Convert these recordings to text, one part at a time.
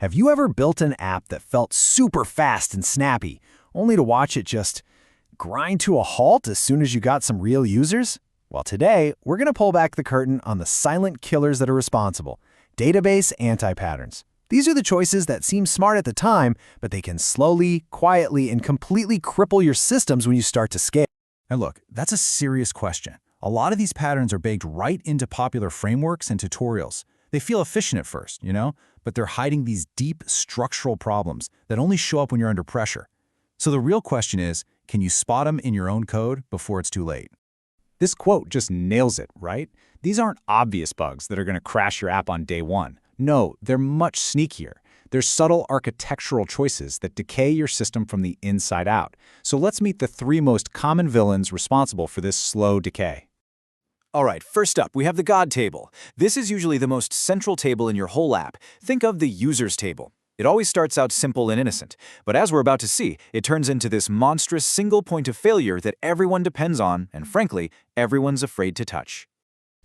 Have you ever built an app that felt super fast and snappy, only to watch it just grind to a halt as soon as you got some real users? Well, today, we're going to pull back the curtain on the silent killers that are responsible: database anti-patterns. These are the choices that seem smart at the time, but they can slowly, quietly, and completely cripple your systems when you start to scale. And look, that's a serious question. A lot of these patterns are baked right into popular frameworks and tutorials. They feel efficient at first, but they're hiding these deep structural problems that only show up when you're under pressure. So the real question is, can you spot them in your own code before it's too late? This quote just nails it, right? These aren't obvious bugs that are going to crash your app on day one. No, they're much sneakier. They're subtle architectural choices that decay your system from the inside out. So let's meet the 3 most common villains responsible for this slow decay. All right, first up, we have the God table. This is usually the most central table in your whole app. Think of the users table. It always starts out simple and innocent, but as we're about to see, it turns into this monstrous single point of failure that everyone depends on, and frankly, everyone's afraid to touch.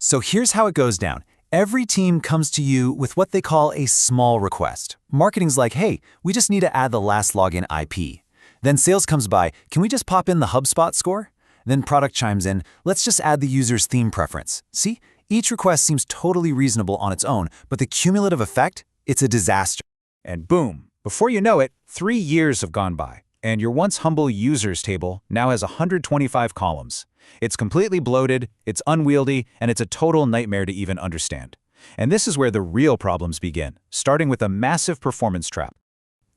So here's how it goes down. Every team comes to you with what they call a small request. Marketing's like, hey, we just need to add the last login IP. Then sales comes by, can we just pop in the Hubspot score? Then product chimes in, let's just add the user's theme preference. See, each request seems totally reasonable on its own, but the cumulative effect, it's a disaster. And boom, before you know it, 3 years have gone by, and your once humble users table now has 125 columns. It's completely bloated, it's unwieldy, and it's a total nightmare to even understand. And this is where the real problems begin, starting with a massive performance trap.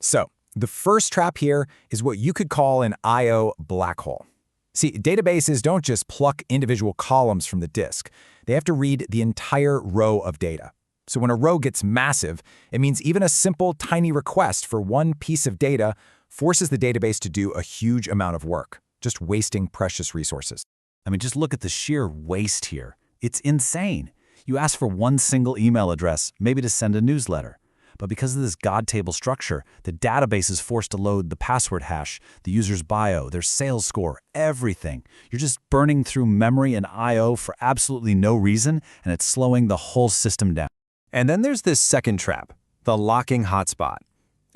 So, the first trap here is what you could call an I/O black hole. See, databases don't just pluck individual columns from the disk. They have to read the entire row of data. So when a row gets massive, it means even a simple, tiny request for one piece of data forces the database to do a huge amount of work, just wasting precious resources. I mean, just look at the sheer waste here. It's insane. You ask for one single email address, maybe to send a newsletter. But because of this God table structure, the database is forced to load the password hash, the user's bio, their sales score, everything. You're just burning through memory and I/O for absolutely no reason, and it's slowing the whole system down. And then there's this second trap, the locking hotspot.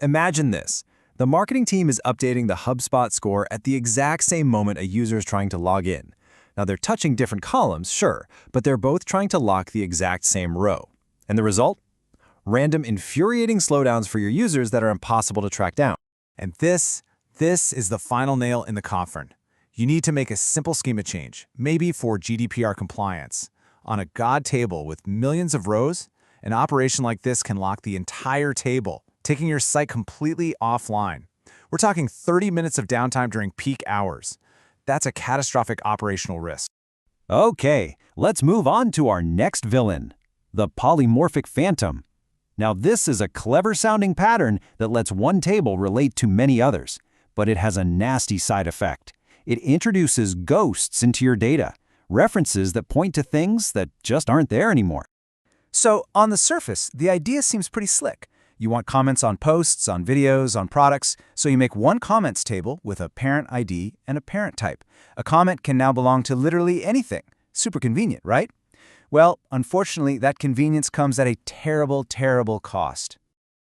Imagine this. The marketing team is updating the Hubspot score at the exact same moment a user is trying to log in. Now they're touching different columns, sure, but they're both trying to lock the exact same row. And the result? Random infuriating slowdowns for your users that are impossible to track down. And this is the final nail in the coffin. You need to make a simple schema change, maybe for GDPR compliance. On a God table with millions of rows, an operation like this can lock the entire table, taking your site completely offline. We're talking 30 minutes of downtime during peak hours. That's a catastrophic operational risk. Okay, let's move on to our next villain, the polymorphic phantom. Now this is a clever-sounding pattern that lets one table relate to many others, but it has a nasty side effect. It introduces ghosts into your data, references that point to things that just aren't there anymore. So on the surface, the idea seems pretty slick. You want comments on posts, on videos, on products, so you make one comments table with a parent ID and a parent type. A comment can now belong to literally anything. Super convenient, right? Well, unfortunately, that convenience comes at a terrible, terrible cost.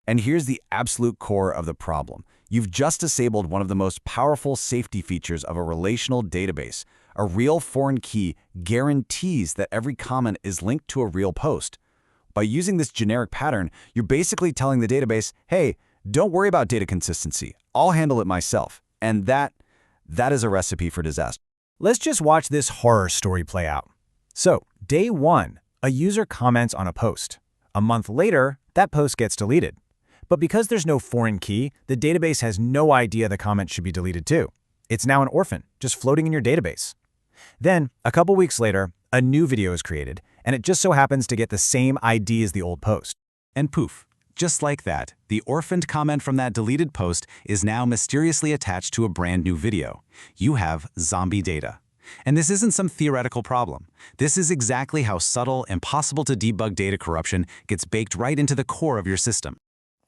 And here's the absolute core of the problem. You've just disabled one of the most powerful safety features of a relational database. A real foreign key guarantees that every comment is linked to a real post. By using this generic pattern, you're basically telling the database, hey, don't worry about data consistency. I'll handle it myself. And that is a recipe for disaster. Let's just watch this horror story play out. So, day 1, a user comments on a post. A month later, that post gets deleted. But because there's no foreign key, the database has no idea the comment should be deleted too. It's now an orphan, just floating in your database. Then, a couple weeks later, a new video is created, and it just so happens to get the same ID as the old post. And poof, just like that, the orphaned comment from that deleted post is now mysteriously attached to a brand new video. You have zombie data. And this isn't some theoretical problem. This is exactly how subtle, impossible to debug data corruption gets baked right into the core of your system.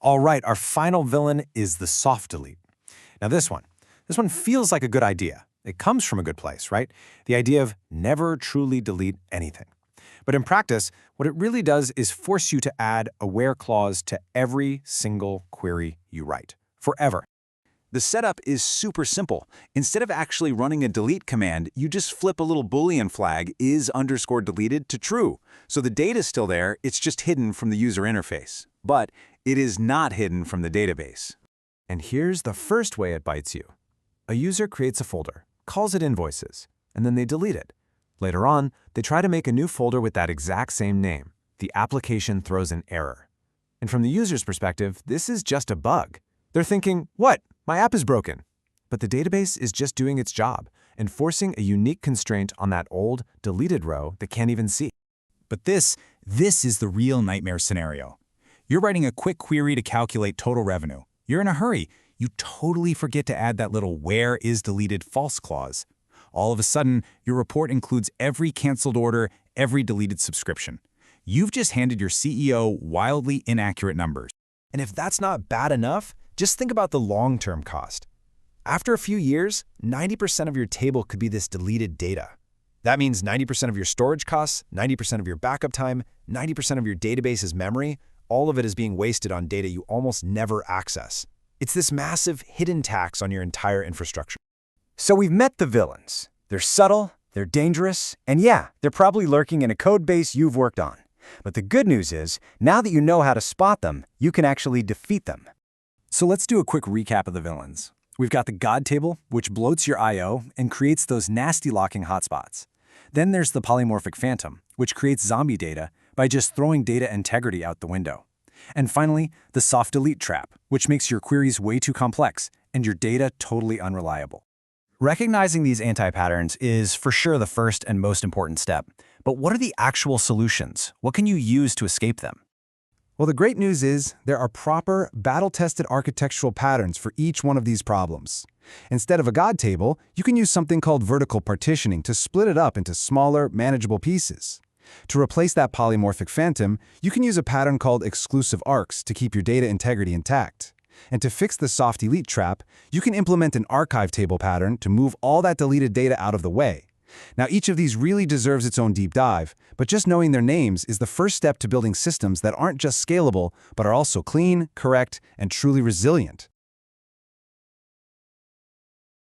All right, our final villain is the soft delete. Now this one feels like a good idea. It comes from a good place, right? The idea of never truly delete anything. But in practice, what it really does is force you to add a where clause to every single query you write, forever. The setup is super simple. Instead of actually running a delete command, you just flip a little Boolean flag is_deleted to true. So the data's still there, it's just hidden from the user interface. But it is not hidden from the database. And here's the first way it bites you. A user creates a folder, calls it invoices, and then they delete it. Later on, they try to make a new folder with that exact same name. The application throws an error. And from the user's perspective, this is just a bug. They're thinking, what? My app is broken. But the database is just doing its job, enforcing a unique constraint on that old, deleted row they can't even see. But this is the real nightmare scenario. You're writing a quick query to calculate total revenue. You're in a hurry. You totally forget to add that little where is deleted false clause. All of a sudden, your report includes every canceled order, every deleted subscription. You've just handed your CEO wildly inaccurate numbers. And if that's not bad enough, just think about the long-term cost. After a few years, 90% of your table could be this deleted data. That means 90% of your storage costs, 90% of your backup time, 90% of your database's memory, all of it is being wasted on data you almost never access. It's this massive hidden tax on your entire infrastructure. So we've met the villains. They're subtle, they're dangerous, and yeah, they're probably lurking in a code base you've worked on. But the good news is, now that you know how to spot them, you can actually defeat them. So let's do a quick recap of the villains. We've got the God table, which bloats your I/O and creates those nasty locking hotspots. Then there's the polymorphic phantom, which creates zombie data by just throwing data integrity out the window. And finally, the soft delete trap, which makes your queries way too complex and your data totally unreliable. Recognizing these anti-patterns is for sure the first and most important step. But what are the actual solutions? What can you use to escape them? Well, the great news is there are proper, battle-tested architectural patterns for each one of these problems. Instead of a God table, you can use something called vertical partitioning to split it up into smaller, manageable pieces. To replace that polymorphic phantom, you can use a pattern called exclusive arcs to keep your data integrity intact. And to fix the soft delete trap, you can implement an archive table pattern to move all that deleted data out of the way. Now, each of these really deserves its own deep dive, but just knowing their names is the first step to building systems that aren't just scalable, but are also clean, correct, and truly resilient.